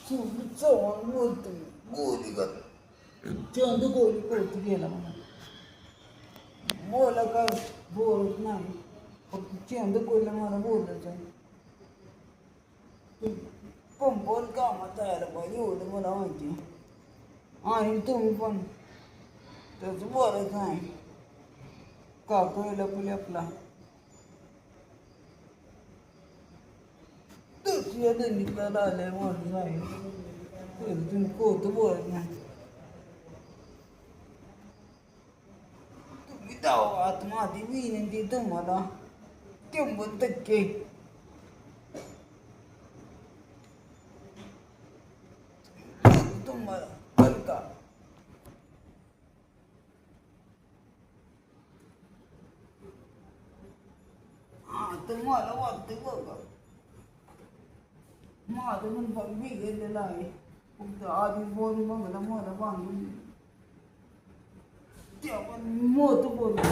तुम्ही चव्हाण बोलतोय गोली कर चंद गोली करतो गेला म्हणा मला काय बोलत नाही फक्त चंद गोली मला बोलत आहे कंपाऊंड कामात यायला पाहिजे एवढं मला माहिती आणि तुम्ही पण त्याचं बोलत नाही काकूला पुले आपला तुझ्या दलितला आलाय माणूस आहे तुम्ही कोणतं बोलत नाही तुम्ही दावात माझी विनंती तुम्हाला 100% तुम्हाला बरं का हा तर मला वाटतं बघा माझं पण भाग बिघडलेलं आहे फक्त आधी बोल बघला मला बांधून ते आपण मोठं बोलतो